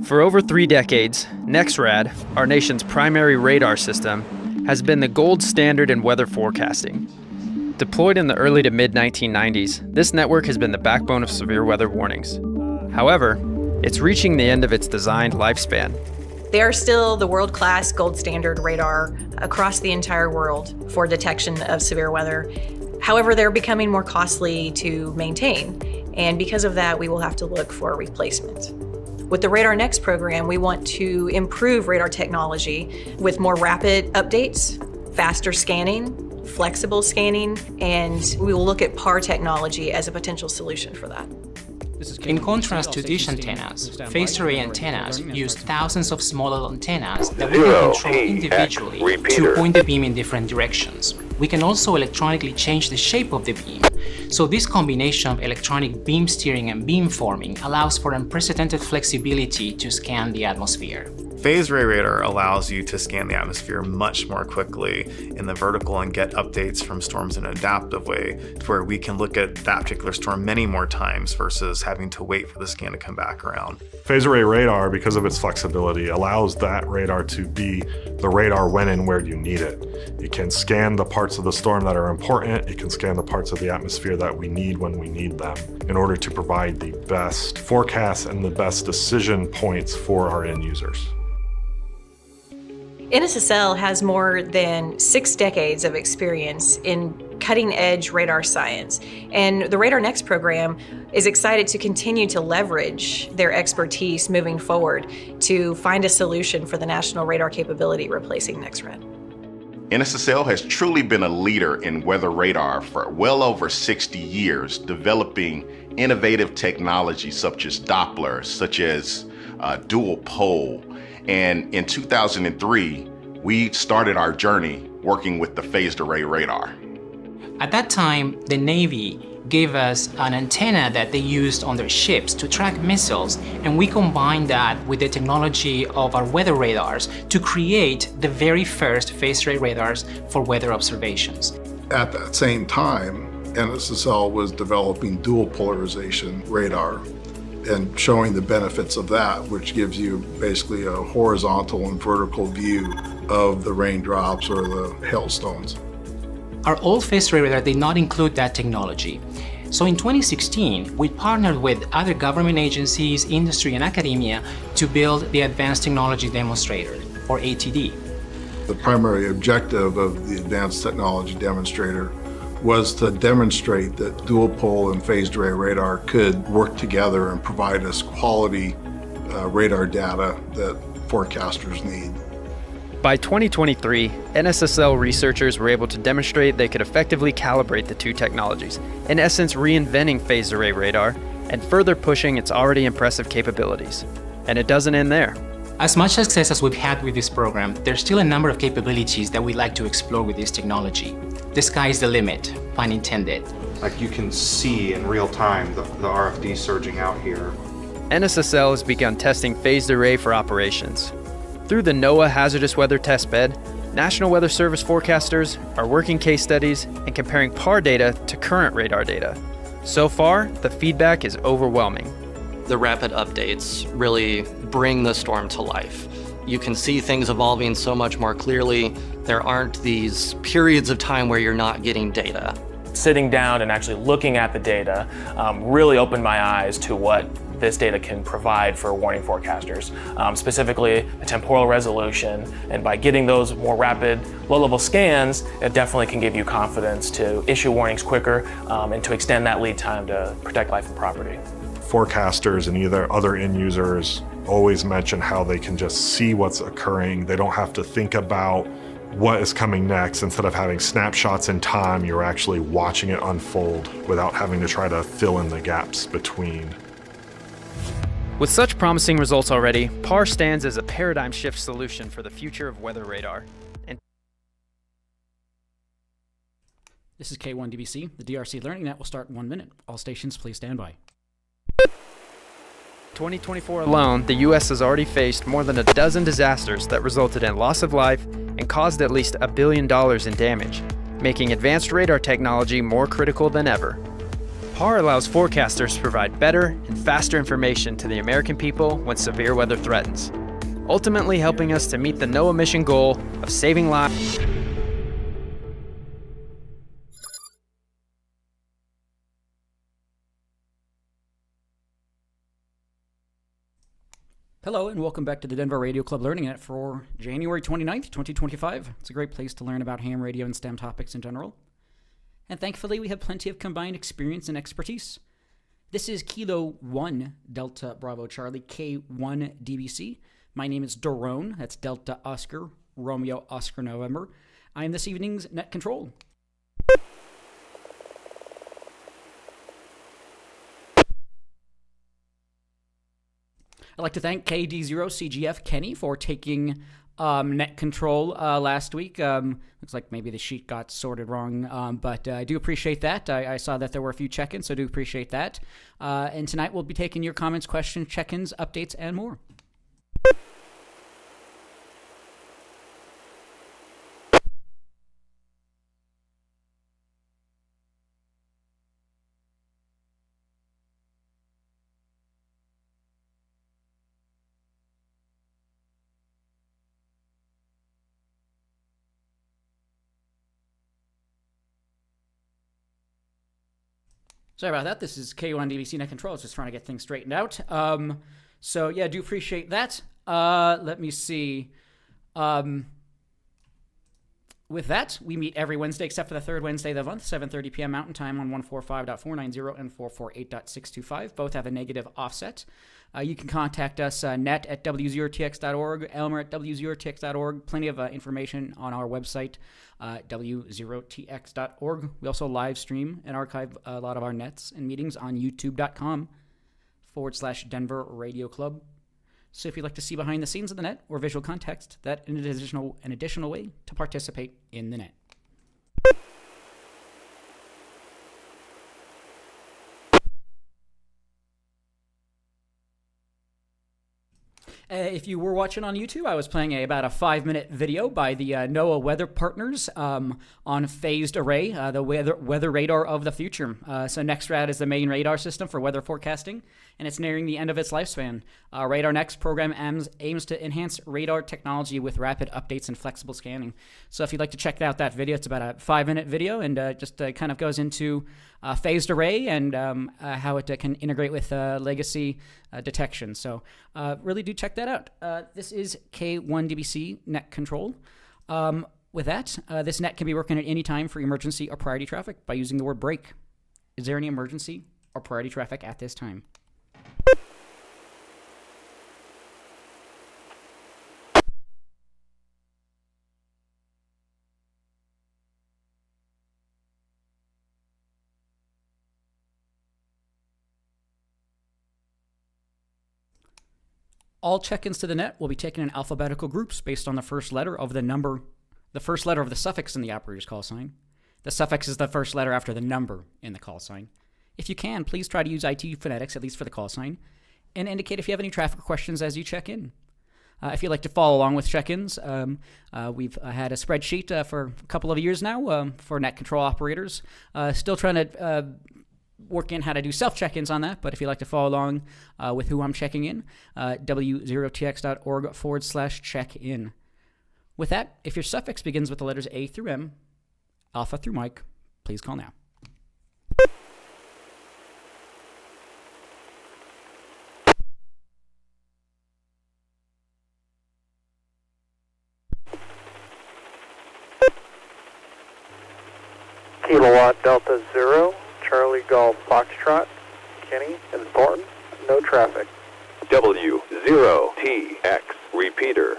For over 3 decades, NEXRAD, our nation's primary radar system, has been the gold standard in weather forecasting. Deployed in the early to mid-1990s, this network has been the backbone of severe weather warnings. However, it's reaching the end of its designed lifespan. They are still the world-class gold standard radar across the entire world for detection of severe weather. However, they're becoming more costly to maintain, and because of that, we will have to look for a replacement. With the Radar Next program, we want to improve radar technology with more rapid updates, faster scanning, flexible scanning, and we will look at PAR technology as a potential solution for that. In contrast to dish antennas, phased array antennas use thousands of smaller antennas that we can control individually to point the beam in different directions. We can also electronically change the shape of the beam. So this combination of electronic beam steering and beam forming allows for unprecedented flexibility to scan the atmosphere. Phased array radar allows you to scan the atmosphere much more quickly in the vertical and get updates from storms in an adaptive way, to where we can look at that particular storm many more times versus having to wait for the scan to come back around. Phased array radar, because of its flexibility, allows that radar to be the radar when and where you need it. It can scan the parts of the storm that are important. It can scan the parts of the atmosphere that we need when we need them in order to provide the best forecasts and the best decision points for our end users. NSSL has more than 6 decades of experience in cutting-edge radar science, and the Radar Next program is excited to continue to leverage their expertise moving forward to find a solution for the national radar capability replacing NEXRAD. NSSL has truly been a leader in weather radar for well over 60 years, developing innovative technology such as Doppler, such as dual pole. And in 2003, we started our journey working with the phased array radar. At that time, the Navy gave us an antenna that they used on their ships to track missiles, and we combined that with the technology of our weather radars to create the very first phased array radars for weather observations. At that same time, NSSL was developing dual polarization radar and showing the benefits of that, which gives you basically a horizontal and vertical view of the raindrops or the hailstones. Our old phased array radar did not include that technology. So in 2016, we partnered with other government agencies, industry, and academia to build the Advanced Technology Demonstrator, or ATD. The primary objective of the Advanced Technology Demonstrator was to demonstrate that dual pole and phased array radar could work together and provide us quality radar data that forecasters need. By 2023, NSSL researchers were able to demonstrate they could effectively calibrate the two technologies, in essence reinventing phased array radar and further pushing its already impressive capabilities. And it doesn't end there. As much success as we've had with this program, there's still a number of capabilities that we'd like to explore with this technology. The sky's the limit, pun intended. Like you can see in real time the RFD surging out here. NSSL has begun testing phased array for operations. Through the NOAA Hazardous Weather Testbed, National Weather Service forecasters are working case studies and comparing PAR data to current radar data. So far, the feedback is overwhelming. The rapid updates really bring the storm to life. You can see things evolving so much more clearly. There aren't these periods of time where you're not getting data. Sitting down and actually looking at the data really opened my eyes to what this data can provide for warning forecasters, specifically the temporal resolution. And by getting those more rapid, low-level scans, it definitely can give you confidence to issue warnings quicker and to extend that lead time to protect life and property. Forecasters and either other end users always mention how they can just see what's occurring. They don't have to think about what is coming next. Instead of having snapshots in time, you're actually watching it unfold without having to try to fill in the gaps between. With such promising results already, PAR stands as a paradigm shift solution for the future of weather radar. This is K1DBC. The DRC Learning Net will start in 1 minute. All stations, please stand by. 2024 alone, the U.S. has already faced more than a dozen disasters that resulted in loss of life and caused at least $1 billion in damage, making advanced radar technology more critical than ever. PAR allows forecasters to provide better and faster information to the American people when severe weather threatens, ultimately helping us to meet the no-emission goal of saving lives. Hello and welcome back to the Denver Radio Club Learning Net for January 29th, 2025. It's a great place to learn about ham radio and STEM topics in general. And thankfully, we have plenty of combined experience and expertise. This is Kilo 1 Delta Bravo Charlie K1 DBC. My name is Daron. That's Delta Oscar Romeo Oscar November. I am this evening's net control. I'd like to thank KD0CGF Kenny for taking net control last week. Looks like maybe the sheet got sorted wrong, but I do appreciate that. I saw that there were a few check-ins, so I do appreciate that. And tonight we'll be taking your comments, questions, check-ins, updates, and more. Sorry about that. This is K1 DBC Net Control. I was just trying to get things straightened out. So, yeah, do appreciate that. Let me see. With that, we meet every Wednesday except for the third Wednesday of the month, 7:30 p.m. Mountain Time on 145.490 and 448.625. Both have a negative offset. You can contact us net at w0tx.org, Elmer at w0tx.org. Plenty of information on our website, w0tx.org. We also live stream and archive a lot of our nets and meetings on youtube.com/Denver Radio Club. So if you'd like to see behind the scenes of the net or visual context, that is an additional way to participate in the net. If you were watching on YouTube, I was playing about a 5-minute video by the NOAA Weather Partners on phased array, the weather radar of the future. So NextRad is the main radar system for weather forecasting, and it's nearing the end of its lifespan. Radar Next program aims to enhance radar technology with rapid updates and flexible scanning. So if you'd like to check out that video, it's about a 5-minute video, and just kind of goes into phased array and how it can integrate with legacy detection. So really do check that out. This is K1DBC Net Control. With that, this net can be working at any time for emergency or priority traffic by using the word break. Is there any emergency or priority traffic at this time? All check-ins to the net will be taken in alphabetical groups based on the first letter of the suffix in the operator's call sign. The suffix is the first letter after the number in the call sign. If you can, please try to use IT phonetics, at least for the call sign, and indicate if you have any traffic questions as you check in. If you'd like to follow along with check-ins, we've had a spreadsheet for a couple of years now for net control operators. Still trying to work in how to do self-check-ins on that, but if you'd like to follow along with who I'm checking in, w0tx.org/check-in. With that, if your suffix begins with the letters A through M, Alpha through Mike, please call now. Kilowatt Delta 0, Charlie Golf Foxtrot, Kenny, important, no traffic. W0TX, repeater.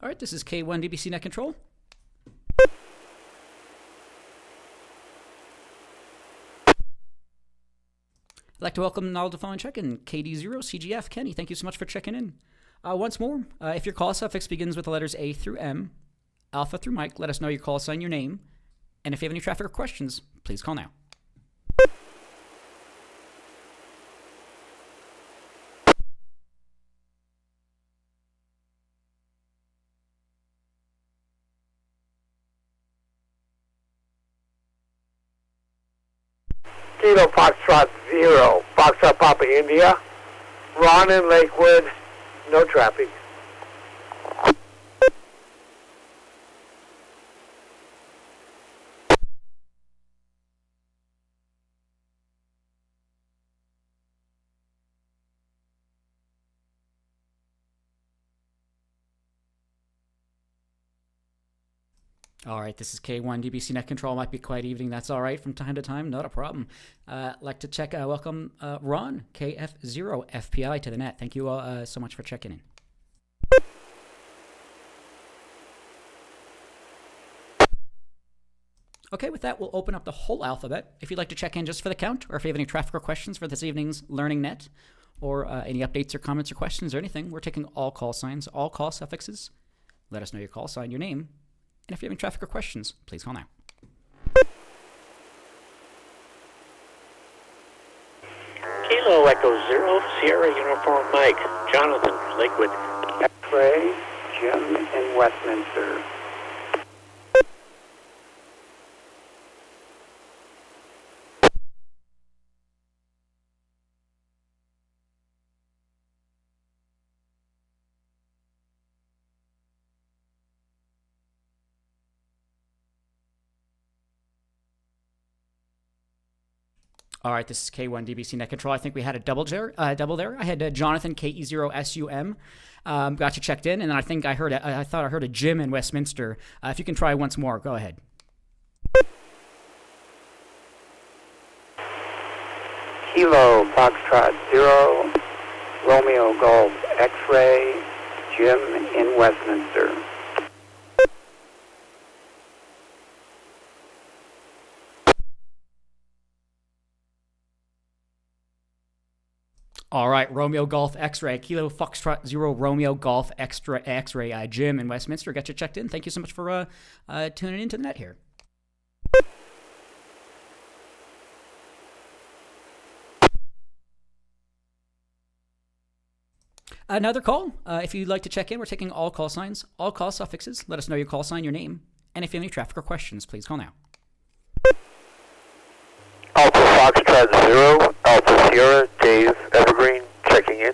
All right, this is K1 DBC Net Control. I'd like to welcome all the following check-in. KD0CGF Kenny, thank you so much for checking in. Once more, if your call suffix begins with the letters A through M, Alpha through Mike. Let us know your call sign, your name. And if you have any traffic or questions, please call now. Kilo Foxtrot 0, Foxtrot Papa India. Ron in Lakewood, no traffic. All right, this is K1 DBC Net Control. Might be quiet evening. That's all right from time to time. Not a problem. Like to check, welcome Ron, KF0 FPI to the net. Thank you all so much for checking in. Okay, with that, we'll open up the whole alphabet. If you'd like to check in just for the count, or if you have any traffic or questions for this evening's Learning Net, or any updates or comments or questions or anything, we're taking all call signs, all call suffixes. Let us know your call sign, your name. And if you have any traffic or questions, please call now. Kilo Echo 0, Sierra Uniform Mike. Jonathan, Lakewood. X-Ray, Jim in Westminster. All right, this is K1 DBC Net Control. I think we had a double there. I had Jonathan KE0SUM got you checked in, and then I think I thought I heard a Jim in Westminster. If you can try once more, go ahead. Kilo Foxtrot 0, Romeo Golf X-Ray, Jim in Westminster. All right, Romeo Golf X-Ray, Kilo Foxtrot 0, Romeo Golf X-Ray, Jim in Westminster. Got you checked in. Thank you so much for tuning into the net here. Another call. If you'd like to check in, we're taking all call signs, all call suffixes. Let us know your call sign, your name. And if you have any traffic or questions, please call now. Alpha Foxtrot 0, Alpha Sierra, Dave Evergreen, checking in.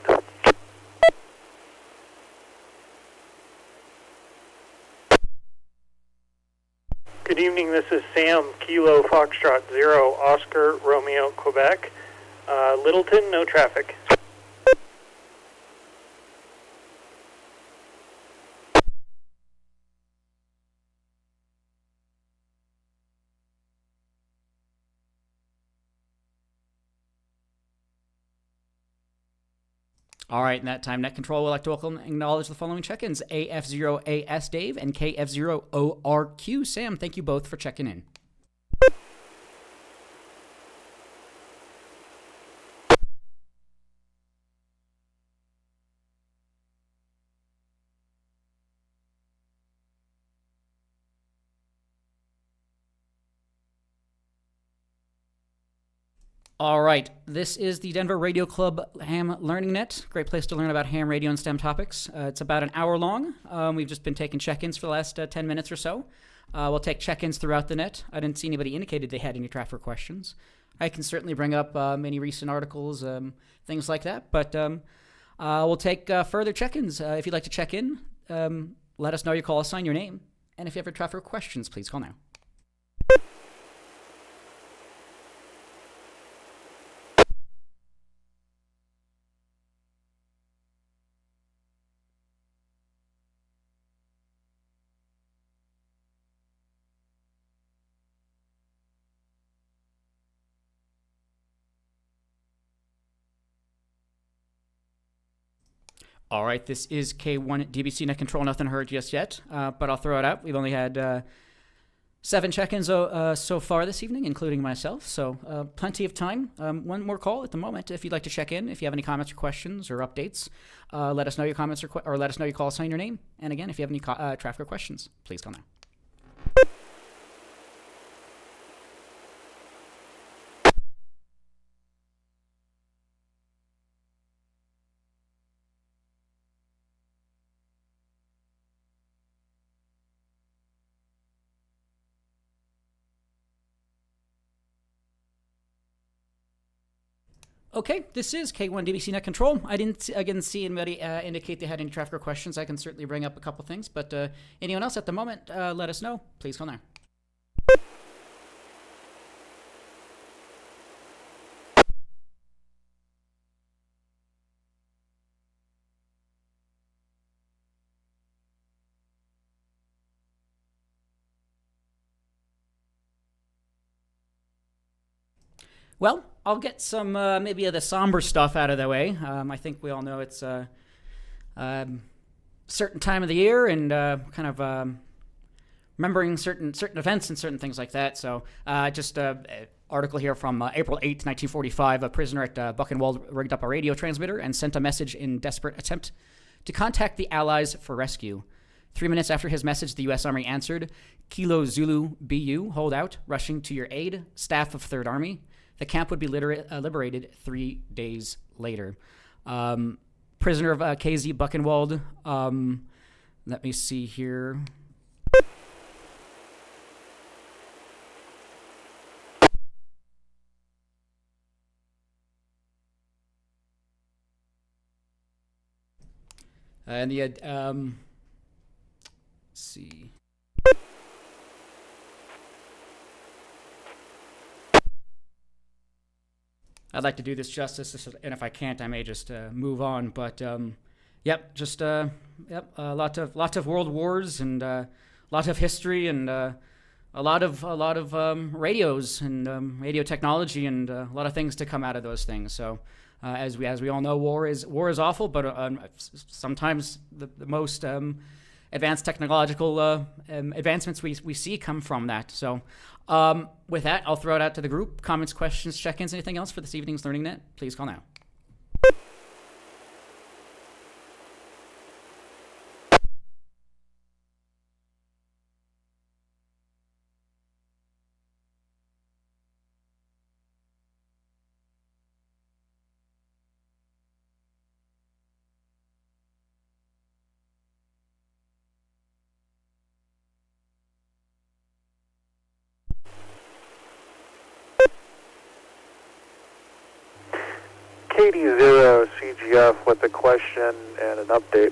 Good evening, this is Sam, Kilo Foxtrot 0, Oscar, Romeo, Quebec. Littleton, no traffic. All right, in that time, Net Control would like to welcome and acknowledge the following check-ins. AF0AS Dave and KF0ORQ Sam. Thank you both for checking in. All right, this is the Denver Radio Club Ham Learning Net. Great place to learn about ham radio and STEM topics. It's about an hour long. We've just been taking check-ins for the last 10 minutes or so. We'll take check-ins throughout the net. I didn't see anybody indicated they had any traffic questions. I can certainly bring up any recent articles, things like that, but we'll take further check-ins. If you'd like to check in, let us know your call sign, your name, and if you have any traffic questions, please call now. All right, this is K1 DBC Net Control. Nothing heard just yet, but I'll throw it out. We've only had 7 check-ins so far this evening, including myself. So plenty of time. One more call at the moment. If you'd like to check in, if you have any comments or questions or updates, let us know your comments or let us know you call us on your name. And again, if you have any traffic or questions, please call now. Okay, this is K1DBC Net Control. I didn't see anybody indicate they had any traffic or questions. I can certainly bring up a couple things, but anyone else at the moment, let us know. Please call now. Well, I'll get some maybe of the somber stuff out of the way. I think we all know it's a certain time of the year and kind of remembering certain events and certain things like that. So just an article here from April 8th, 1945. A prisoner at Buchenwald rigged up a radio transmitter and sent a message in desperate attempt to contact the Allies for rescue. 3 minutes after his message, the U.S. Army answered, Kilo Zulu BU, hold out, rushing to your aid, staff of 3rd Army. The camp would be liberated 3 days later. Prisoner of KZ Buchenwald. Let me see here. And the let's see. I'd like to do this justice, and if I can't, I may just move on. But yep, just a lot of world wars and a lot of history and a lot of radios and radio technology and a lot of things to come out of those things. So as we all know, war is awful, but sometimes the most advanced technological advancements we see come from that. So with that, I'll throw it out to the group. Comments, questions, check-ins, anything else for this evening's LearningNet? Please call now. KD0 CGF with a question and an update.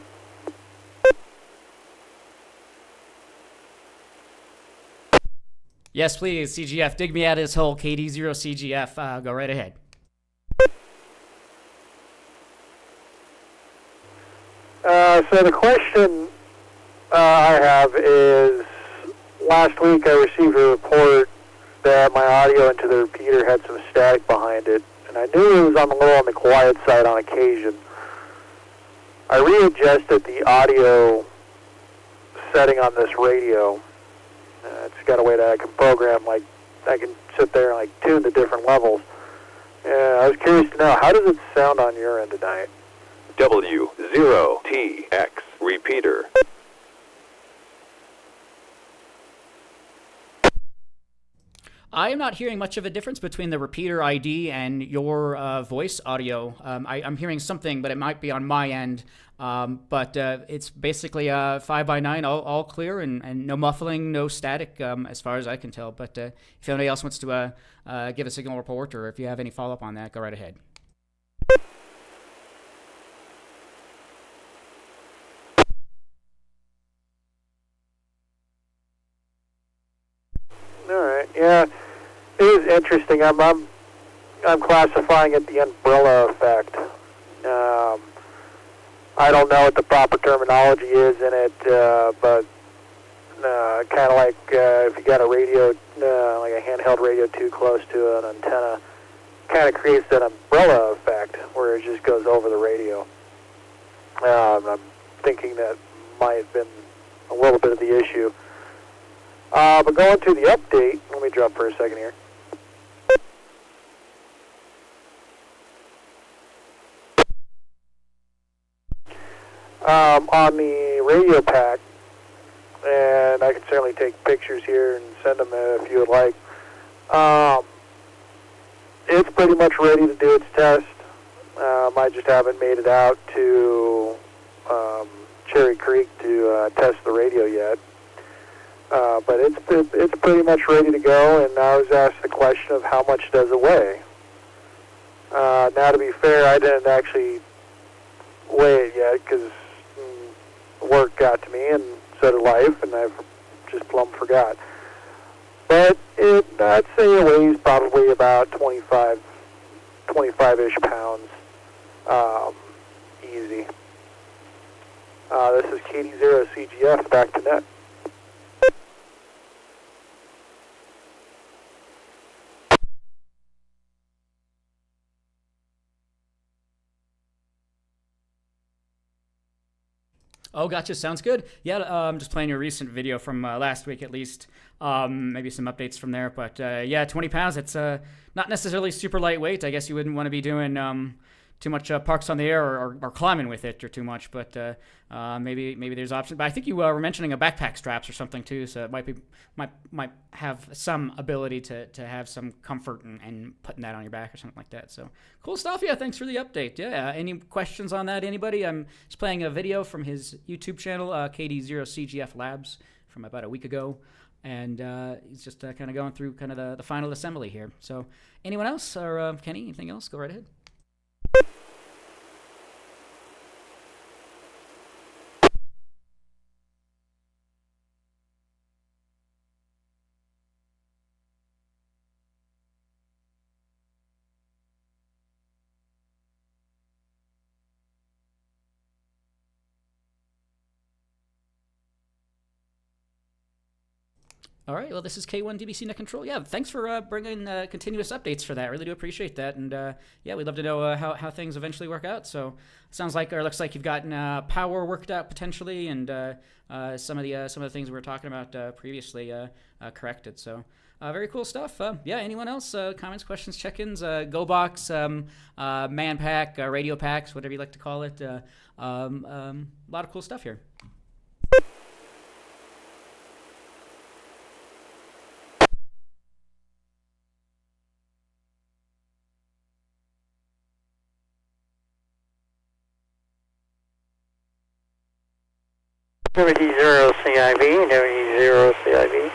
Yes, please, CGF. Dig me out of this hole, KD0 CGF. Go right ahead. So the question I have is, last week I received a report that my audio into the repeater had some static behind it, and I knew it was on the quiet side on occasion. I readjusted the audio setting on this radio. It's got a way that I can program, like I can sit there and like tune the different levels. I was curious to know, how does it sound on your end tonight? W0TX repeater. I am not hearing much of a difference between the repeater ID and your voice audio. I'm hearing something, but it might be on my end. But it's basically 5x9, all clear, and no muffling, no static, as far as I can tell. But if anybody else wants to give a signal report, or if you have any follow-up on that, go right ahead. All right, yeah, it is interesting. I'm classifying it the umbrella effect. I don't know what the proper terminology is in it, but kind of like if you got a radio, like a handheld radio too close to an antenna, kind of creates that umbrella effect where it just goes over the radio. I'm thinking that might have been a little bit of the issue. But going to the update, let me drop for a second here. On the radio pack, and I can certainly take pictures here and send them if you would like. It's pretty much ready to do its test. I just haven't made it out to Cherry Creek to test the radio yet. But it's pretty much ready to go, and I was asked the question of how much does it weigh. Now, to be fair, I didn't actually weigh it yet because work got to me, and so did life, and I've just plumb forgot. But I'd say it weighs probably about 25-ish pounds, easy. This is KD0CGF, back to net. Oh, gotcha. Sounds good. Yeah, I'm just playing your recent video from last week at least. Maybe some updates from there. But yeah, 20 pounds. It's not necessarily super lightweight. I guess you wouldn't want to be doing too much parks on the air or climbing with it or too much. But maybe there's options. But I think you were mentioning a backpack straps or something too. So it might have some ability to have some comfort in putting that on your back or something like that. So cool stuff. Yeah, thanks for the update. Yeah, any questions on that? Anybody? I'm just playing a video from his YouTube channel, KD0CGF Labs, from about a week ago. And he's just kind of going through kind of the final assembly here. So anyone else? Or Kenny, anything else? Go right ahead. All right, well, this is K1DBC Net Control. Yeah, thanks for bringing continuous updates for that. Really do appreciate that. And yeah, we'd love to know how things eventually work out. So sounds like, or looks like you've gotten power worked out potentially, and some of the things we were talking about previously corrected. So very cool stuff. Yeah, anyone else? Comments, questions, check-ins, Go Box, Man Pack, Radio Packs, whatever you like to call it. A lot of cool stuff here. WD0CIV, WD0CIV.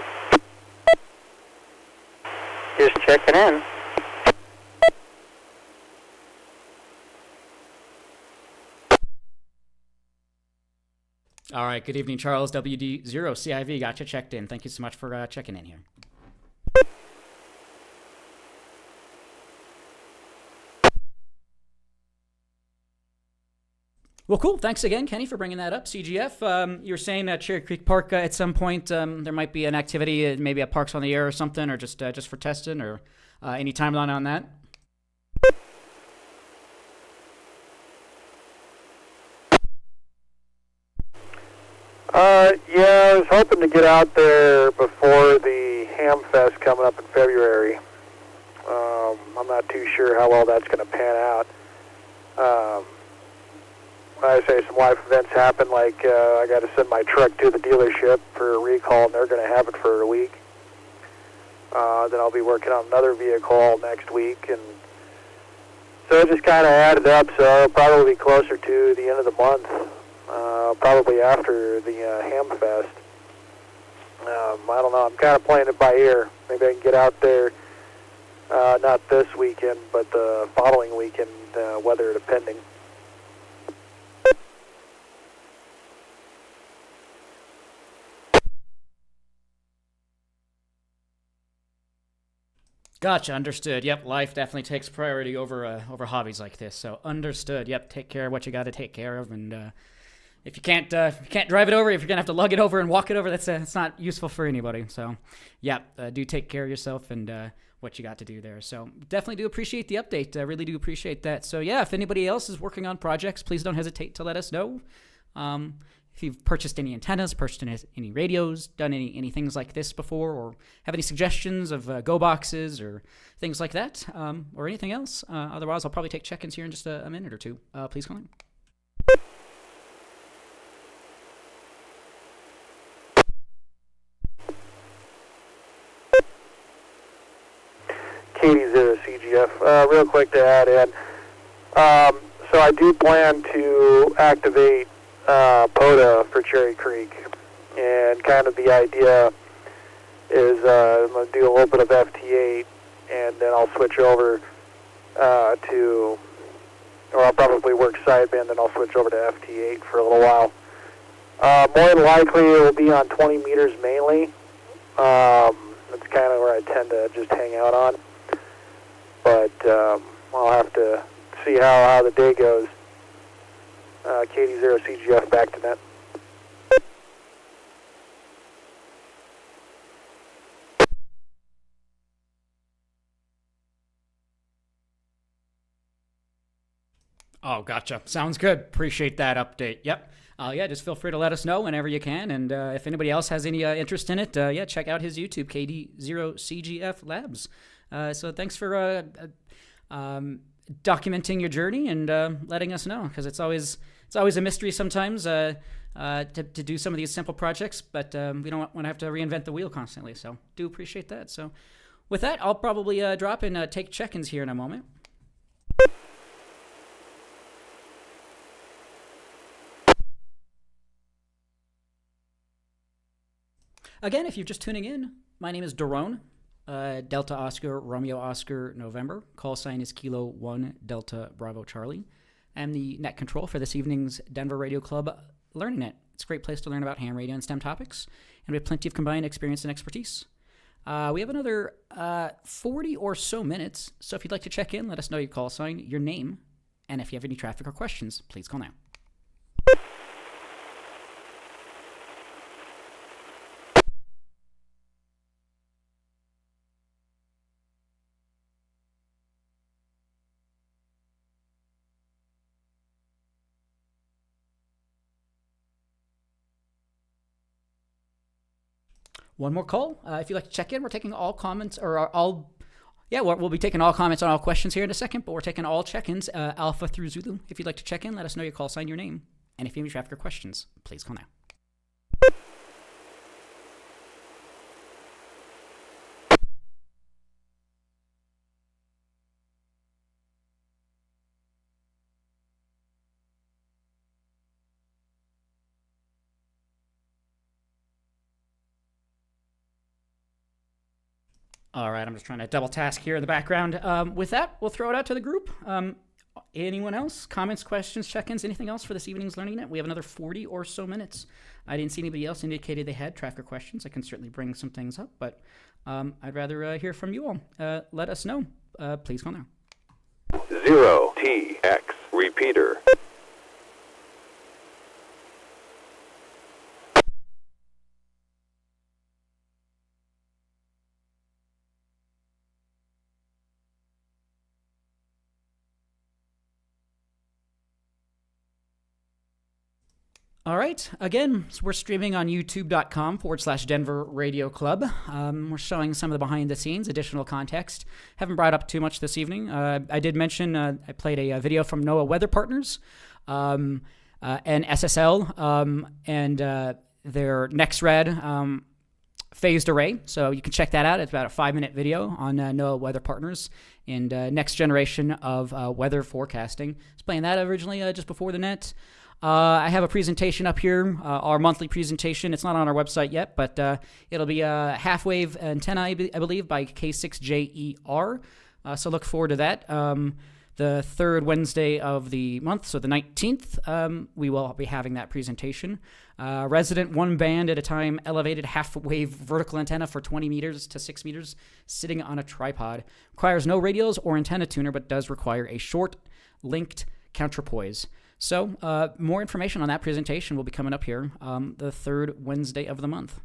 Just checking in. All right, good evening, Charles. WD0CIV got you checked in. Thank you so much for checking in here. Well, cool. Thanks again, Kenny, for bringing that up. CGF, you were saying Cherry Creek Park at some point there might be an activity, maybe at Parks on the Air or something, or just for testing, or any timeline on that? Yeah, I was hoping to get out there before the Ham Fest coming up in February. I'm not too sure how well that's going to pan out. I say some life events happen, like I got to send my truck to the dealership for a recall, and they're going to have it for a week. Then I'll be working on another vehicle next week, and so it just kind of added up. So I'll probably be closer to the end of the month, probably after the Ham Fest. I don't know. I'm kind of playing it by ear. Maybe I can get out there, not this weekend, but the following weekend, weather depending. Gotcha, understood. Yep, life definitely takes priority over hobbies like this. So understood. Yep, take care of what you got to take care of, and if you can't drive it over, if you're gonna have to lug it over and walk it over, that's not useful for anybody. So, yeah, do take care of yourself and what you got to do there. So definitely do appreciate the update. I really do appreciate that. So yeah, if anybody else is working on projects, please don't hesitate to let us know. if you've purchased any antennas, purchased any radios, done any things like this before, or have any suggestions of go boxes or things like that, or anything else. Otherwise, I'll probably take check-ins here in just a minute or two. Please call in. CGF. Real quick to add in. So I do plan to activate POTA for Cherry Creek, and kind of the idea is I'm going to do a little bit of FT8, and then I'll switch over or I'll probably work sideband, then I'll switch over to FT8 for a little while. More than likely, it will be on 20 meters mainly. That's kind of where I tend to just hang out on. But I'll have to see how the day goes. KD0 CGF back to net. Oh, gotcha. Sounds good. Appreciate that update. Yep. Yeah, just feel free to let us know whenever you can. And if anybody else has any interest in it, yeah, check out his YouTube, KD0CGF Labs. So thanks for documenting your journey and letting us know, because it's always a mystery sometimes to do some of these simple projects, but we don't want to have to reinvent the wheel constantly. So do appreciate that. So with that, I'll probably drop and take check-ins here in a moment. Again, if you're just tuning in, my name is Daron, Delta Oscar, Romeo Oscar, November. Call sign is Kilo 1 Delta Bravo Charlie. I'm the net control for this evening's Denver Radio Club Learning Net. It's a great place to learn about ham radio and STEM topics, and we have plenty of combined experience and expertise. We have another 40 or so minutes, so if you'd like to check in, let us know your call sign, your name, and if you have any traffic or questions, please call now. One more call. If you'd like to check in, we're taking all comments, we'll be taking all comments on all questions here in a second, but we're taking all check-ins, Alpha through Zulu. If you'd like to check in, let us know your call sign, your name, and if you have any traffic or questions, please call now. All right, I'm just trying to double task here in the background. With that, we'll throw it out to the group. Anyone else? Comments, questions, check-ins, anything else for this evening's Learning Net? We have another 40 or so minutes. I didn't see anybody else indicated they had traffic questions. I can certainly bring some things up, but I'd rather hear from you all. Let us know. Please call now. 0TX repeater. All right. Again, so we're streaming on youtube.com/Denver Radio Club. We're showing some of the behind the scenes, additional context. Haven't brought up too much this evening. I did mention I played a video from NOAA Weather Partners and SSL and their NextRad phased array. So you can check that out. It's about a 5-minute video on NOAA Weather Partners and next generation of weather forecasting. I was playing that originally just before the net. I have a presentation up here, our monthly presentation. It's not on our website yet, but it'll be a half-wave antenna, I believe, by K6JER. So look forward to that. The third Wednesday of the month, so the 19th, we will be having that presentation. Resident one band at a time, elevated half-wave vertical antenna for 20 meters to 6 meters, sitting on a tripod. Requires no radios or antenna tuner, but does require a short linked counterpoise. So more information on that presentation will be coming up here the third Wednesday of the month.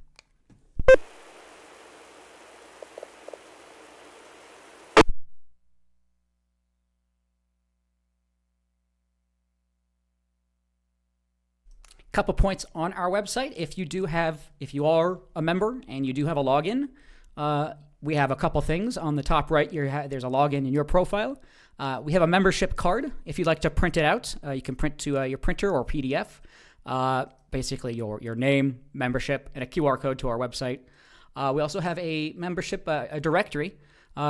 couple points on our website. If you are a member and you do have a login, we have a couple things. On the top right, there's a login in your profile. We have a membership card. If you'd like to print it out, you can print to your printer or PDF. Basically, your name, membership, and a QR code to our website. We also have a membership a directory.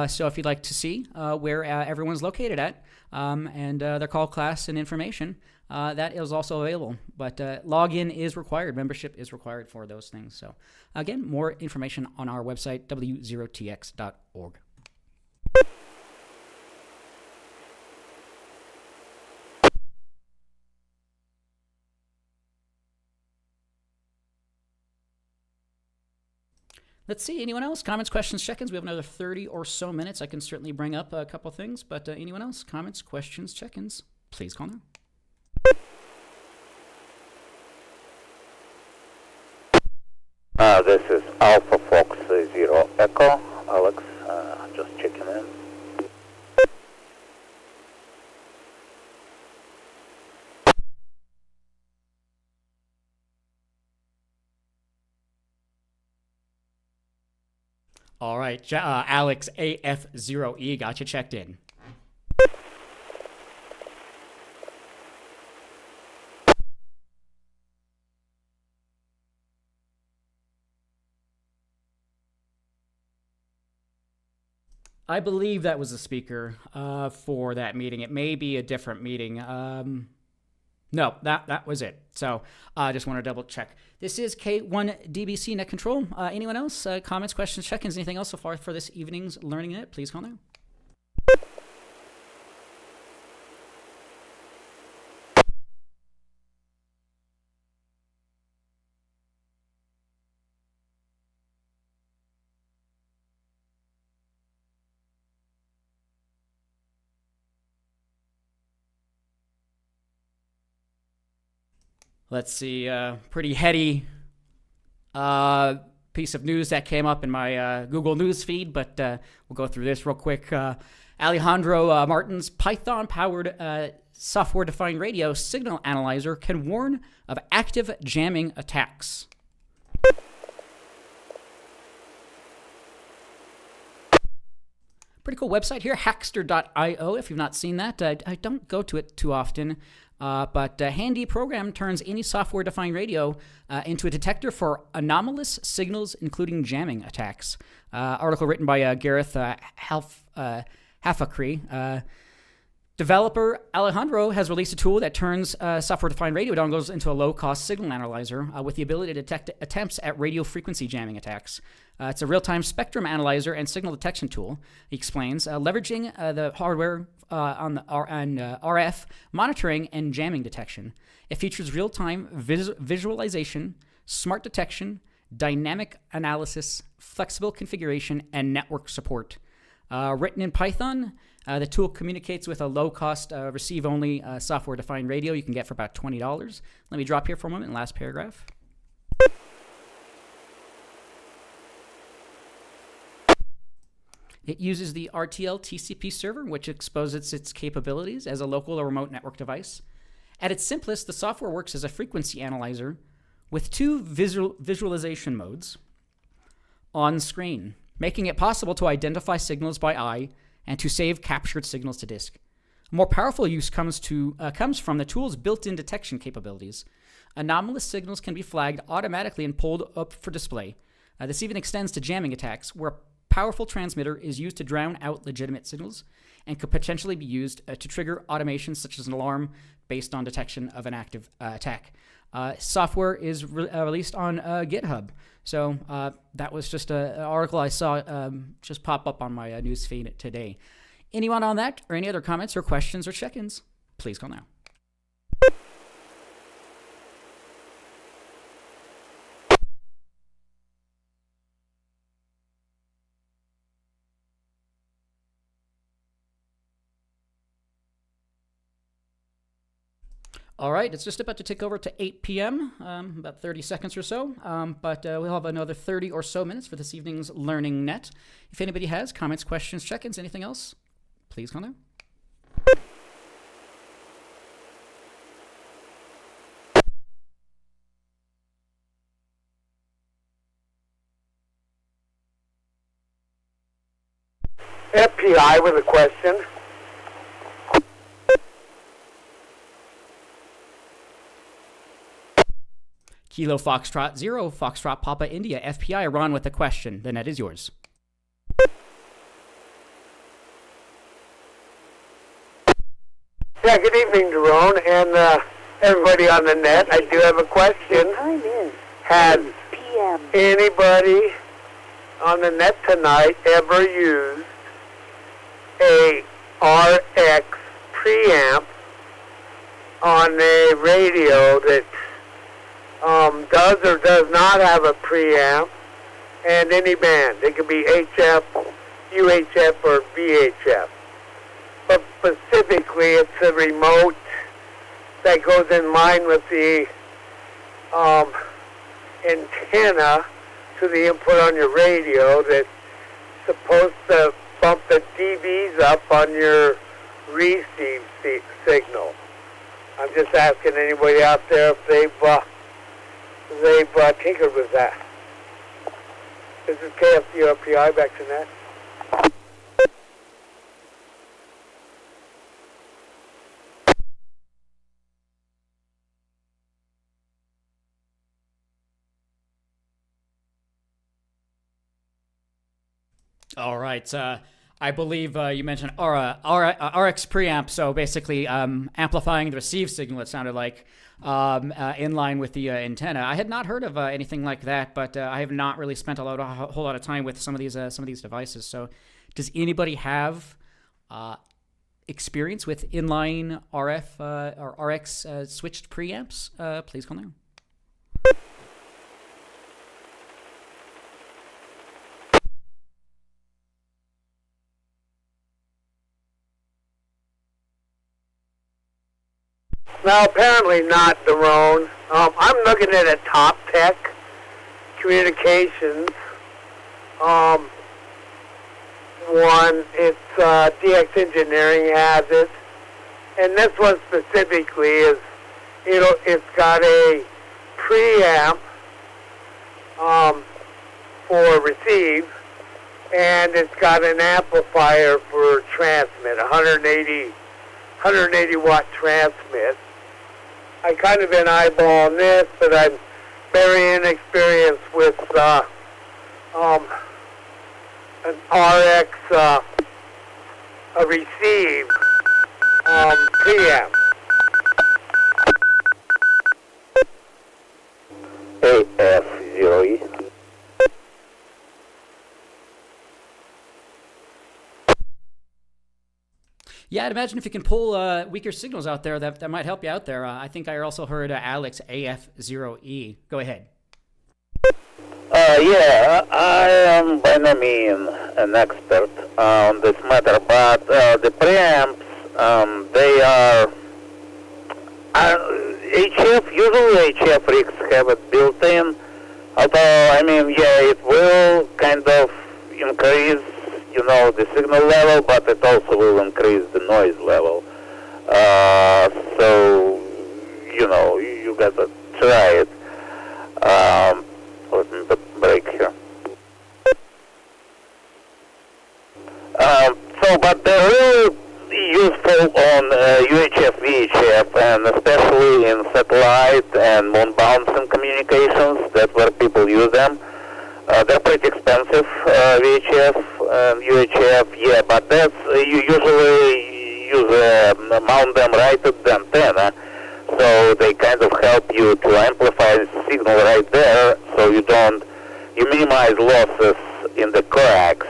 So if you'd like to see where everyone's located at and their call, class, and information, that is also available. But login is required. Membership is required for those things. So again, more information on our website, w0tx.org. Let's see. Anyone else? Comments, questions, check-ins? We have another 30 or so minutes. I can certainly bring up a couple things, but anyone else? Comments, questions, check-ins? Please call now. This is Alpha Fox Zero Echo. Alex, just checking in. All right, Alex AF0E got you checked in. I believe that was the speaker for that meeting. It may be a different meeting. No, that was it. So I just want to double check. This is K1DBC Net Control. Anyone else? Comments, questions, check-ins, anything else so far for this evening's Learning Net? Please call now. Let's see, pretty heady piece of news that came up in my Google News feed, but we'll go through this real quick. Alejandro Martin's Python-powered software-defined radio signal analyzer can warn of active jamming attacks. Pretty cool website here, hackster.io, if you've not seen that. I don't go to it too often. But handy program turns any software-defined radio into a detector for anomalous signals, including jamming attacks. Article written by Gareth Hafakri. Developer Alejandro has released a tool that turns software-defined radio dongles into a low-cost signal analyzer with the ability to detect attempts at radio frequency jamming attacks. It's a real-time spectrum analyzer and signal detection tool, he explains, leveraging the hardware on the RF monitoring and jamming detection. It features real-time visualization, smart detection, dynamic analysis, flexible configuration, and network support. Written in Python, the tool communicates with a low-cost, receive-only software-defined radio you can get for about $20. Let me drop here for a moment, last paragraph. It uses the RTL TCP server, which exposes its capabilities as a local or remote network device. At its simplest, the software works as a frequency analyzer with two visualization modes on screen, making it possible to identify signals by eye and to save captured signals to disk. A more powerful use comes from the tool's built-in detection capabilities. Anomalous signals can be flagged automatically and pulled up for display. This even extends to jamming attacks, where powerful transmitter is used to drown out legitimate signals and could potentially be used to trigger automations such as an alarm based on detection of an active attack. Software is released on GitHub. So that was just an article I saw just pop up on my news feed today. Anyone on that or any other comments or questions or check-ins, please call now. All right, it's just about to tick over to 8 p.m., about 30 seconds or so, but we'll have another 30 or so minutes for this evening's Learning Net. If anybody has comments, questions, check-ins, anything else, please call now. FPI with a question. Kilo Foxtrot 0, Foxtrot Papa India, FPI, Ron with a question. The net is yours. Yeah, good evening, Jerome, and everybody on the net. I do have a question. Time is Has p.m. anybody on the net tonight ever used a RX preamp on a radio that does or does not have a preamp, and any band? It could be HF, UHF, or VHF. But specifically, it's a remote that goes in line with the antenna to the input on your radio that's supposed to bump the dBs up on your receive signal. I'm just asking anybody out there if they've tinkered with that. This is KFC RPI, back to net. All right. I believe you mentioned RX preamp, so basically amplifying the received signal, it sounded like, in line with the antenna. I had not heard of anything like that, but I have not really spent a whole lot of time with some of these devices. So does anybody have experience with inline RF or RX switched preamps? Please call now. Now, apparently not, Daron. I'm looking at a Top Tech Communications one. It's DX Engineering has it, and this one specifically is it's got a preamp for receive, and it's got an amplifier for transmit, 180 watt transmit. I kind of been eyeballing this, but I'm very inexperienced with an RX a receive preamp. AF0E. Yeah, I'd imagine if you can pull weaker signals out there, that might help you out there. I think I also heard Alex AF0E. Go ahead. Yeah, I am by no means an expert on this matter, but the preamps, they are HF, usually HF rigs have it built in, although, I mean, yeah, it will kind of increase, the signal level, but it also will increase the noise level. So, you gotta try it. Let me break here. But they're really useful on UHF, VHF, and especially in satellite and moon bouncing communications. That's where people use them. They're pretty expensive, VHF and UHF, yeah, but that's, you usually mount them right at the antenna, so they kind of help you to amplify the signal right there, so you minimize losses in the coax,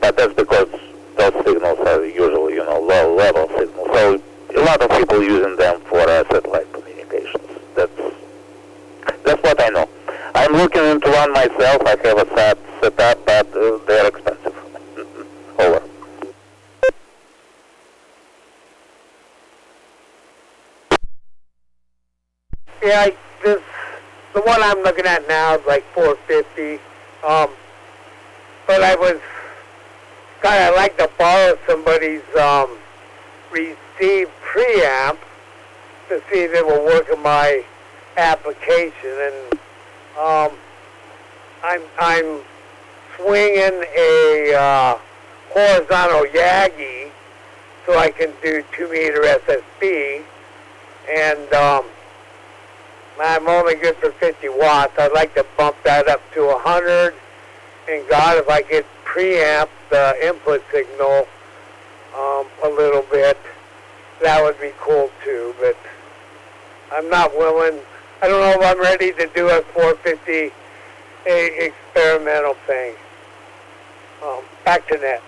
but that's because those signals are usually, low-level signals. So a lot of people using them for satellite communications. That's what I know. I'm looking into one myself. I have a SAT setup, but they're expensive. Over. Yeah, the one I'm looking at now is like $450. But I was kind of like to borrow somebody's receive preamp to see if it will work in my application, and I'm swinging a horizontal Yagi so I can do 2-meter SSB. And I'm only good for 50 watts. I'd like to bump that up to 100. And God, if I could preamp the input signal a little bit, that would be cool too. But I'm not willing. I don't know if I'm ready to do a 450 experimental thing. Back to net.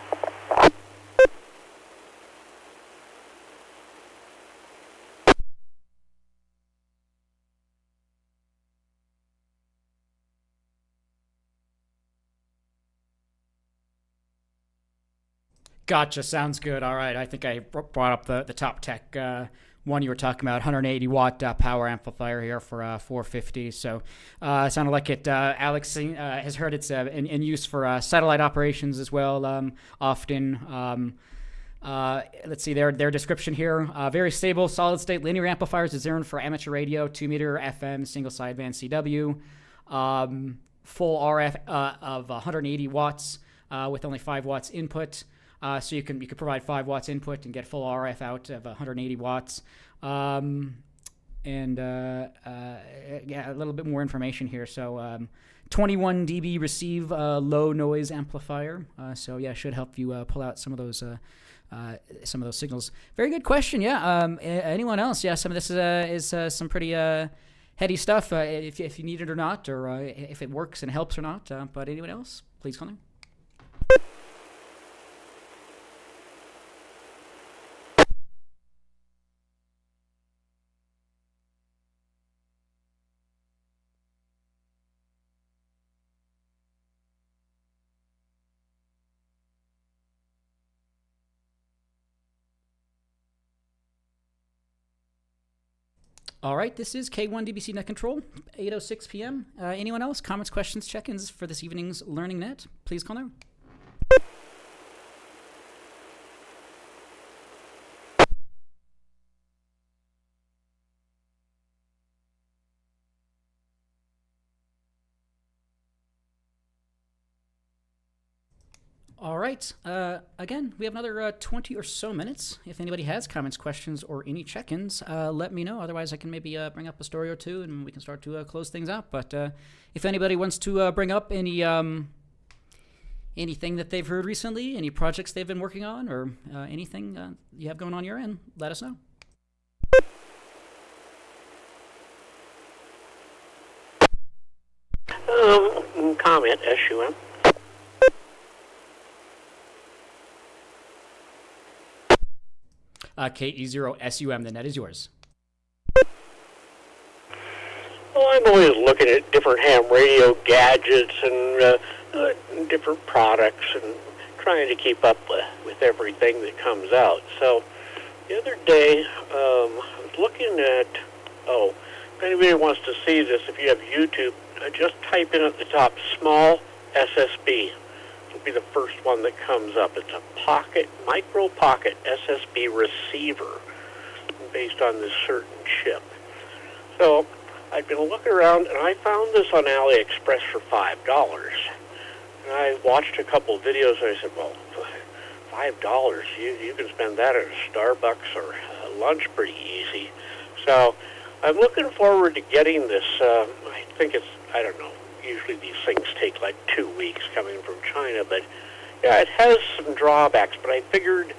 Gotcha. Sounds good. All right. I think I brought up the top tech one you were talking about, 180 watt power amplifier here for 450. So it sounded like it. Alex has heard it's in use for satellite operations as well. Often. Let's see their description here. Very stable, solid state linear amplifiers designed for amateur radio, 2-meter FM, single sideband CW, full RF of 180 watts with only 5 watts input. So you could provide 5 watts input and get full RF out of 180 watts. Yeah, a little bit more information here. So 21 dB receive low noise amplifier. So yeah, should help you pull out some of those signals. Very good question. Yeah. Anyone else? Yeah. Some of this is some pretty heady stuff. If you need it or not, or if it works and helps or not. But anyone else? Please call in. All right, this is K1DBC Net Control, 8:06 p.m. Anyone else? Comments, questions, check-ins for this evening's Learning Net? Please call now. All right. Again, we have another 20 or so minutes. If anybody has comments, questions, or any check-ins, let me know. Otherwise, I can maybe bring up a story or two, and we can start to close things out. But if anybody wants to bring up any anything that they've heard recently, any projects they've been working on, or anything you have going on your end, let us know. Comment, SUM. KE0SUM, the net is yours. Well, I'm always looking at different ham radio gadgets and different products and trying to keep up with everything that comes out. So the other day, I was looking at, if anybody wants to see this, if you have YouTube, just type in at the top, small SSB. Will be the first one that comes up. It's a micro pocket SSB receiver based on this certain chip. So I'd been looking around and I found this on AliExpress for $5. And I watched a couple of videos and I said, well, $5, you can spend that at a Starbucks or a lunch pretty easy. So I'm looking forward to getting this. I think it's, I don't know, usually these things take like 2 weeks coming from China, but yeah, it has some drawbacks, but I figured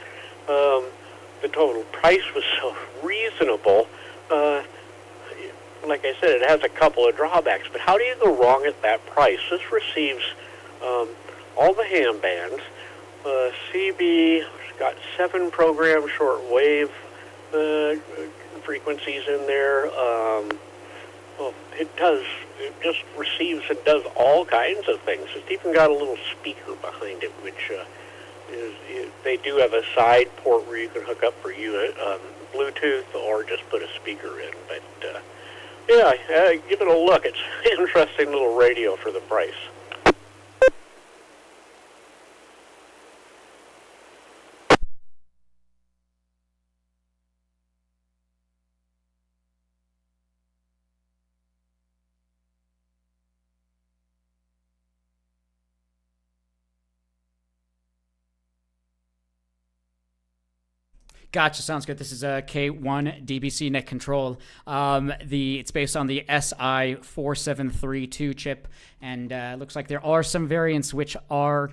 the total price was so reasonable. Like I said, it has a couple of drawbacks, but how do you go wrong at that price? This receives all the ham bands. CB, it's got 7 program shortwave frequencies in there. It just receives and does all kinds of things. It's even got a little speaker behind it, which they do have a side port where you can hook up for Bluetooth or just put a speaker in. But yeah, give it a look. It's an interesting little radio for the price. Gotcha. Sounds good. This is a K1 DBC net control. It's based on the SI4732 chip, and looks like there are some variants which are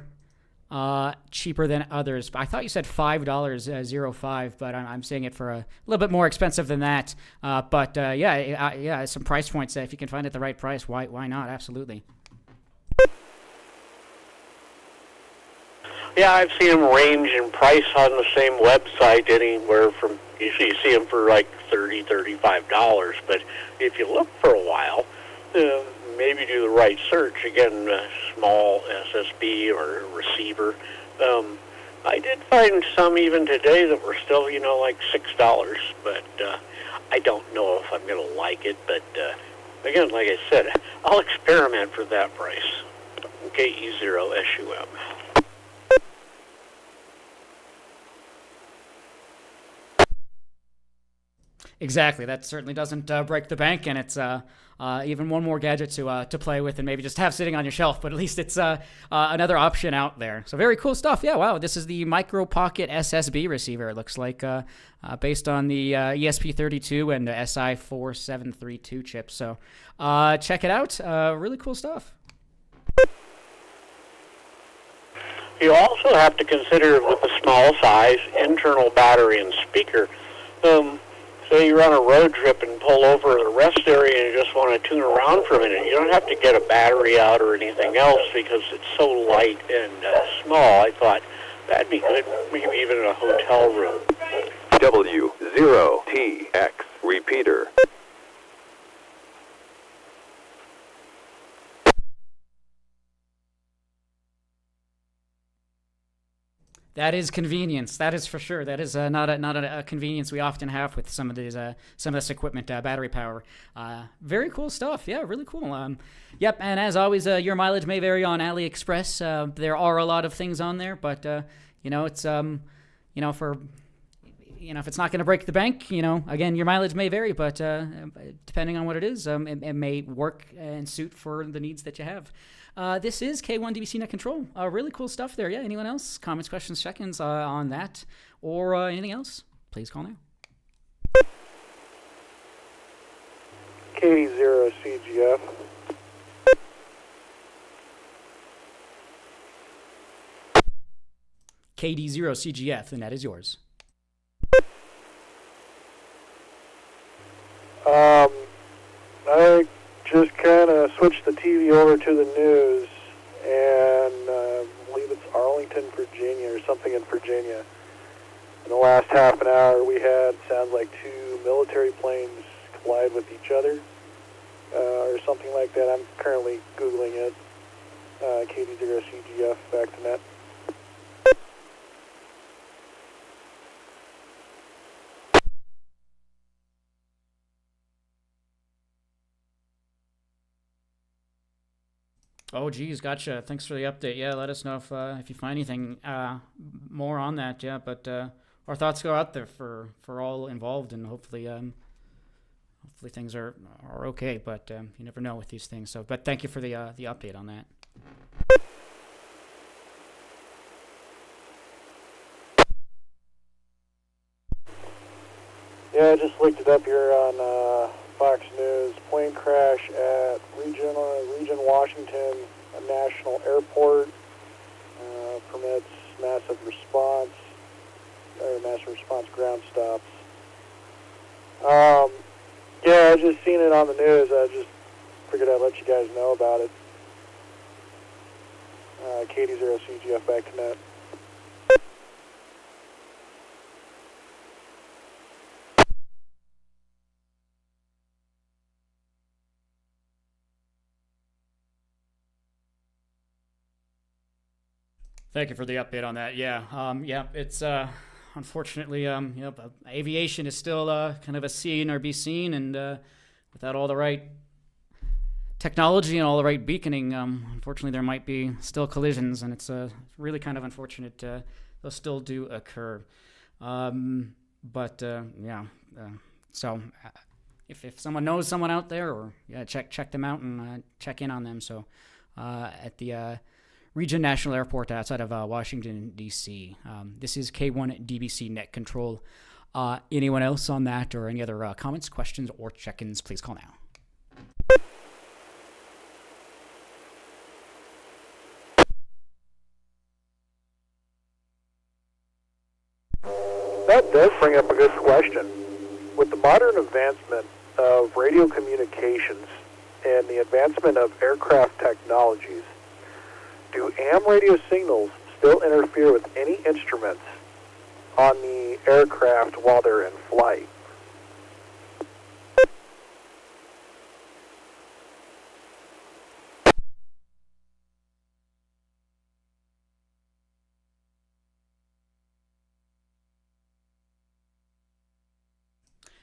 cheaper than others. I thought you said $5.05, but I'm saying it for a little bit more expensive than that. Yeah, some price points. If you can find it at the right price, why not? Absolutely. Yeah, I've seen them range in price on the same website anywhere from, usually you see them for like $30, $35, but if you look for a while, maybe do the right search, again, small SSB or receiver. I did find some even today that were still, like $6, but I don't know if I'm going to like it, but again, like I said, I'll experiment for that price. KE0SUM. Exactly. That certainly doesn't break the bank, and it's even one more gadget to play with and maybe just have sitting on your shelf. But at least it's another option out there. So very cool stuff. Yeah. Wow. This is the Micro Pocket SSB receiver. It looks like based on the ESP32 and the SI4732 chip. So check it out. Really cool stuff. You also have to consider with the small size, internal battery and speaker. Say you're on a road trip and pull over the rest area and you just want to tune around for a minute. You don't have to get a battery out or anything else because it's so light and small. I thought that'd be good, maybe even in a hotel room. W0TX repeater. That is convenience. That is for sure. That is not a convenience we often have with some of this equipment, battery power. Very cool stuff. Yeah, really cool. Yep. And as always, your mileage may vary on AliExpress. There are a lot of things on there, but it's for if it's not going to break the bank, again, your mileage may vary, but depending on what it is, it may work and suit for the needs that you have. This is K1 DBC Net Control. Really cool stuff there. Yeah, anyone else? Comments, questions, check-ins on that or anything else? Please call now. KD0CGF. KD0CGF, and that is yours. I just kind of switched the TV over to the news, and I believe it's Arlington, Virginia, or something in Virginia. In the last half an hour, we had, sounds like, 2 military planes collide with each other, or something like that. I'm currently Googling it. KD0CGF, back to net. Oh, geez, gotcha. Thanks for the update. Yeah, let us know if you find anything more on that. Yeah, but our thoughts go out there for all involved, and hopefully things are okay. But you never know with these things. So, but thank you for the update on that. Yeah, I just looked it up here on Fox News. Plane crash at Region Washington National Airport. Permits massive response ground stops. Yeah, I just seen it on the news. I just figured I'd let you guys know about it. KD0CGF, back to net. Thank you for the update on that. Yeah, it's unfortunately, aviation is still kind of a seen or be seen, and without all the right technology and all the right beaconing, unfortunately, there might be still collisions, and it's really kind of unfortunate. Those still do occur, so if someone knows someone out there, or check them out and check in on them. So at the Region National Airport outside of Washington, D.C. This is K1 DBC Net Control. Anyone else on that or any other comments, questions, or check-ins, please call now. That does bring up a good question. With the modern advancement of radio communications and the advancement of aircraft technologies, do AM radio signals still interfere with any instruments on the aircraft while they're in flight?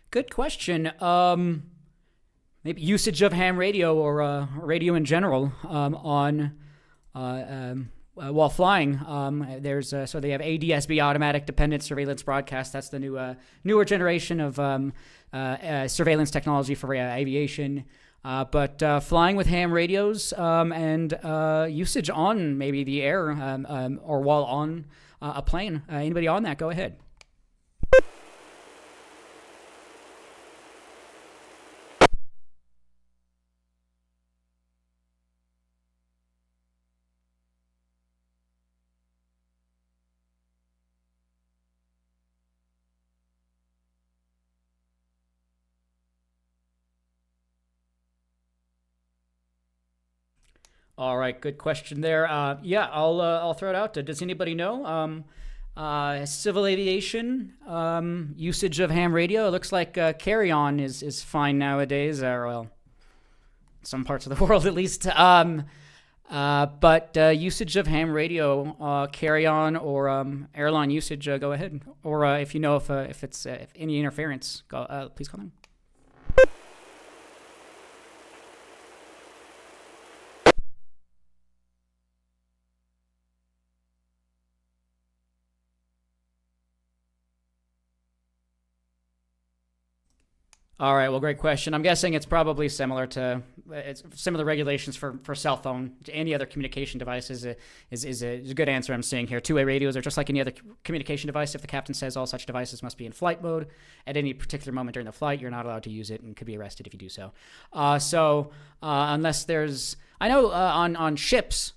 Good question. Maybe usage of ham radio or radio in general while flying. There's so they have ADSB, automatic dependent surveillance broadcast. That's the newer generation of surveillance technology for aviation. But flying with ham radios and usage on maybe the air or while on a plane. Anybody on that? Go ahead. All right, good question there. I'll throw it out. Does anybody know? Civil aviation usage of ham radio. It looks like carry-on is fine nowadays. Well, some parts of the world at least. But usage of ham radio, carry-on or airline usage. Go ahead. Or if you know if it's if any interference, please call them. All right. Well, great question. I'm guessing it's probably similar regulations for cell phone. Any other communication device is a good answer I'm seeing here. Two-way radios are just like any other communication device. If the captain says all such devices must be in flight mode at any particular moment during the flight, you're not allowed to use it and could be arrested if you do so. Unless there's, I know on ships,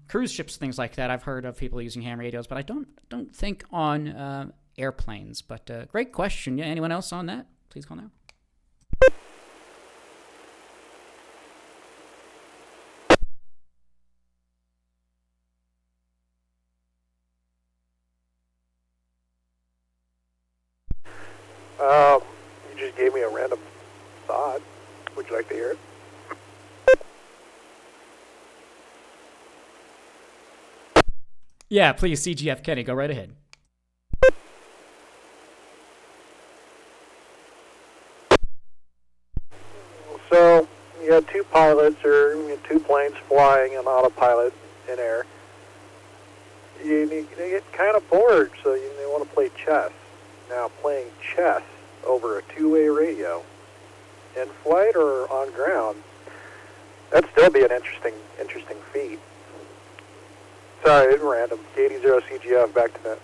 cruise ships, things like that, I've heard of people using ham radios, but I don't think on airplanes. But great question. Yeah. Anyone else on that? Please call now. You just gave me a random thought. Would you like to hear it? Yeah, please, CGF Kenny, go right ahead. So you have two pilots or two planes flying on autopilot in air. You get kind of bored, so you want to play chess. Now, playing chess over a two-way radio in flight or on ground, that'd still be an interesting feat. Sorry, it's random. 80 CGF, back to net.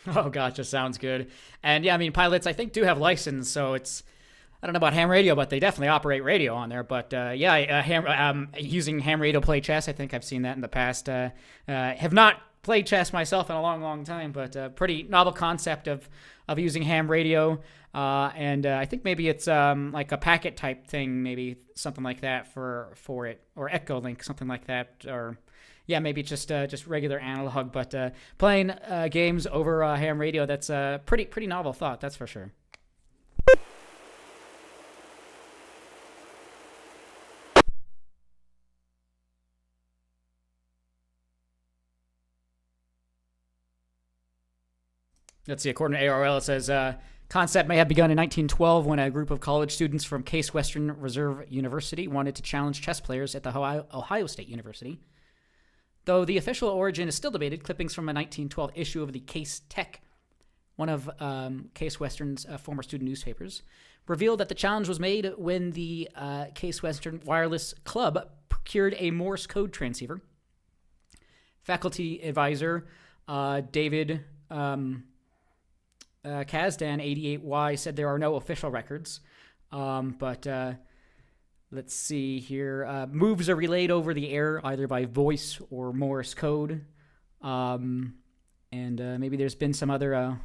Oh, gotcha. Sounds good. And yeah, I mean, pilots, I think, do have license, so it's, I don't know about ham radio, but they definitely operate radio on there. But using ham radio play chess, I think I've seen that in the past. Have not played chess myself in a long, long time, but pretty novel concept of using ham radio. And I think maybe it's like a packet type thing, maybe something like that for it, or Echo Link, something like that, or yeah, maybe just regular analog. But playing games over ham radio, that's a pretty novel thought, that's for sure. Let's see, according to ARL, it says, concept may have begun in 1912 when a group of college students from Case Western Reserve University wanted to challenge chess players at the Ohio State University. Though the official origin is still debated, clippings from a 1912 issue of the Case Tech, one of Case Western's former student newspapers, revealed that the challenge was made when the Case Western Wireless Club procured a Morse code transceiver. Faculty advisor David Kazdan, 88Y, said there are no official records, but let's see here. Moves are relayed over the air either by voice or Morse code, and maybe there's been some other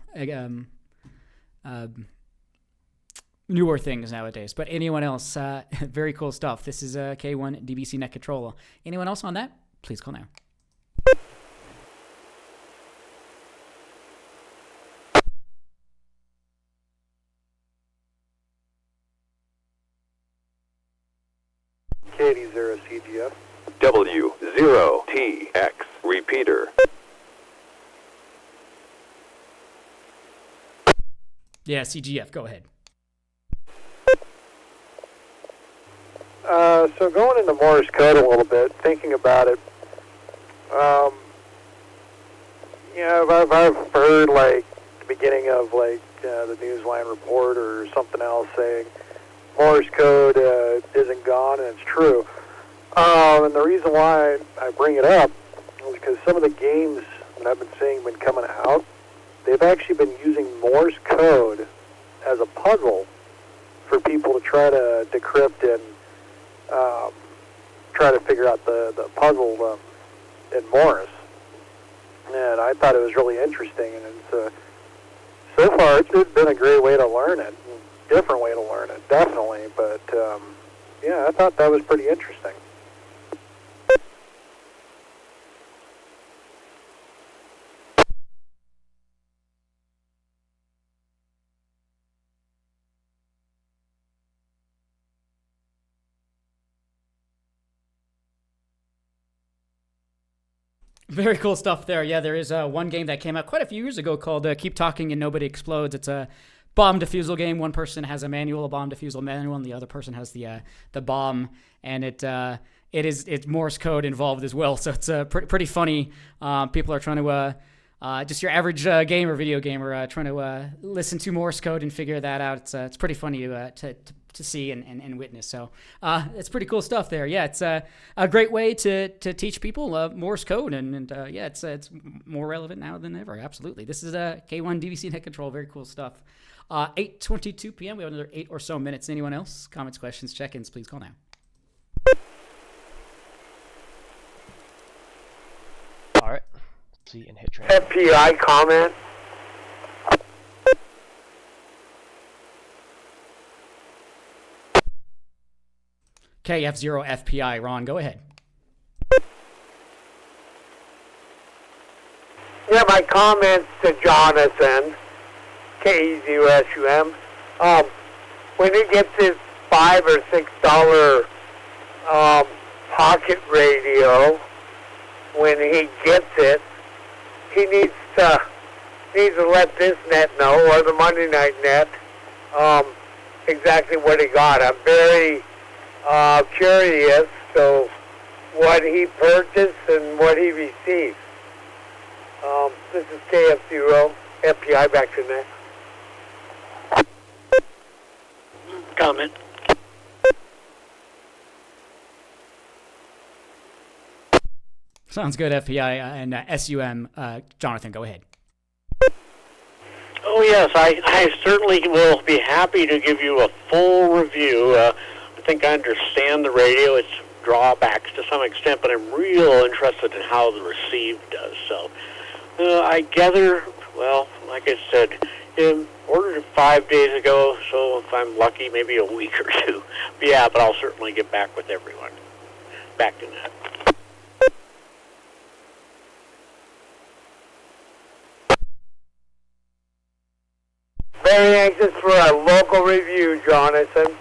newer things nowadays. But anyone else? Very cool stuff. This is K1 DBC Net Controller. Anyone else on that? Please call now. KD0 CGF. W0TX repeater. Yeah, CGF, go ahead. So going into Morse code a little bit, thinking about it, I've heard like the beginning of like the Newsline report or something else saying Morse code isn't gone, and it's true. And the reason why I bring it up is because some of the games that I've been seeing been coming out, they've actually been using Morse code as a puzzle for people to try to decrypt and try to figure out the puzzle in Morse. And I thought it was really interesting, and it's, so far it's been a great way to learn it, different way to learn it, definitely. But yeah, I thought that was pretty interesting. Very cool stuff there. Yeah, there is one game that came out quite a few years ago called Keep Talking and Nobody Explodes. It's a bomb defusal game. One person has a manual, a bomb defusal manual, and the other person has the bomb. And it's Morse code involved as well. So it's pretty funny. People are trying to just your average gamer, video gamer, trying to listen to Morse code and figure that out. It's pretty funny to see and witness. So it's pretty cool stuff there. Yeah, it's a great way to teach people Morse code, and yeah, it's more relevant now than ever. Absolutely. This is K1 DVC Net Control. Very cool stuff. 8:22 p.m. We have another 8 or so minutes. Anyone else? Comments, questions, check-ins, please call now. All right. Let's see and hit train. FPI comment. KF0 FPI. Ron, go ahead. Yeah, my comments to Jonathan, KE0SUM. When he gets his $5 or $6 pocket radio, when he gets it, he needs to let this net know, or the Monday night net, exactly what he got. I'm very curious, so what he purchased and what he received. This is KF0, FPI, back to next. Comment. Sounds good, FPI and SUM. Jonathan, go ahead. Oh, yes, I certainly will be happy to give you a full review. I think I understand the radio, its drawbacks to some extent, but I'm real interested in how the receive does. So I gather, well, like I said, ordered it 5 days ago, so if I'm lucky, maybe a week or two. But yeah, but I'll certainly get back with everyone. Back to that. Very anxious for a local review, Jonathan.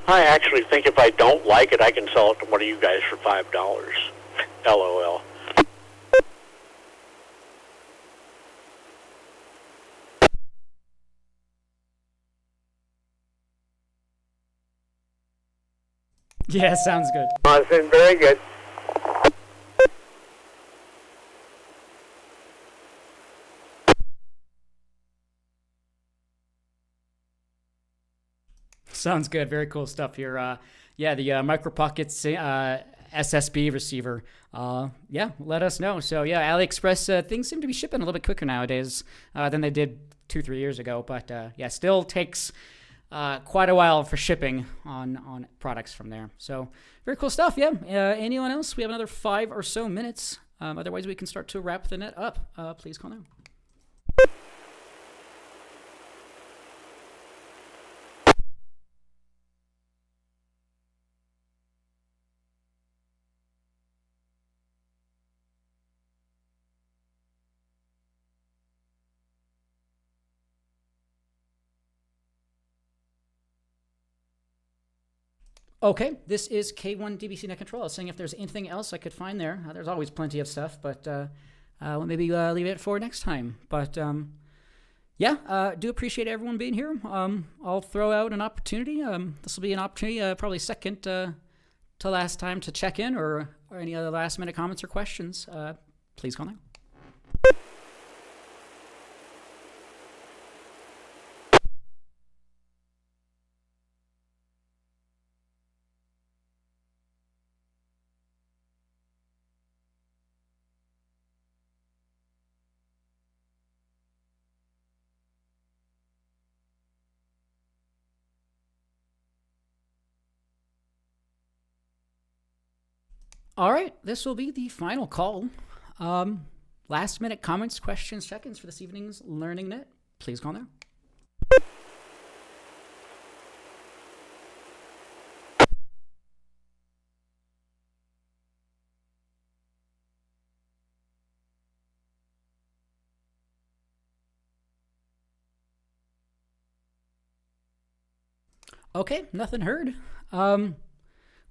I actually think if I don't like it, I can sell it to one of you guys for $5. LOL. Yeah, sounds good. Awesome, very good. Sounds good. Very cool stuff here. Yeah, the Micro Pockets SSB receiver. Yeah, let us know. So yeah, AliExpress things seem to be shipping a little bit quicker nowadays than they did 2-3 years ago. But yeah, still takes quite a while for shipping on products from there. So very cool stuff. Yeah. Anyone else? We have another 5 or so minutes. Otherwise, we can start to wrap the net up. Please call now. Okay, this is K1 DBC Net Control. I was saying if there's anything else I could find there. There's always plenty of stuff, but we'll maybe leave it for next time. But yeah, do appreciate everyone being here. I'll throw out an opportunity. This will be an opportunity, probably second to last time to check in or any other last minute comments or questions. Please call now. All right, this will be the final call. Last minute comments, questions, check-ins for this evening's Learning Net. Please call now. Okay, nothing heard.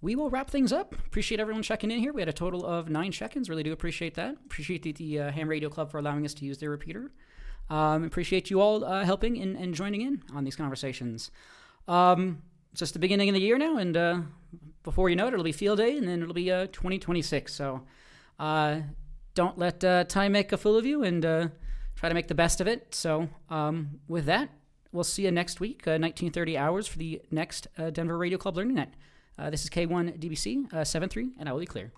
We will wrap things up. Appreciate everyone checking in here. We had a total of 9 check-ins. Really do appreciate that. Appreciate the Ham Radio Club for allowing us to use their repeater. Appreciate you all helping and joining in on these conversations. It's just the beginning of the year now, and before you know it, it'll be field day, and then it'll be 2026. So don't let time make a fool of you, and try to make the best of it. So with that, we'll see you next week, 1930 hours for the next Denver Radio Club Learning Net. This is K1 DBC 7-3, and I will be clear.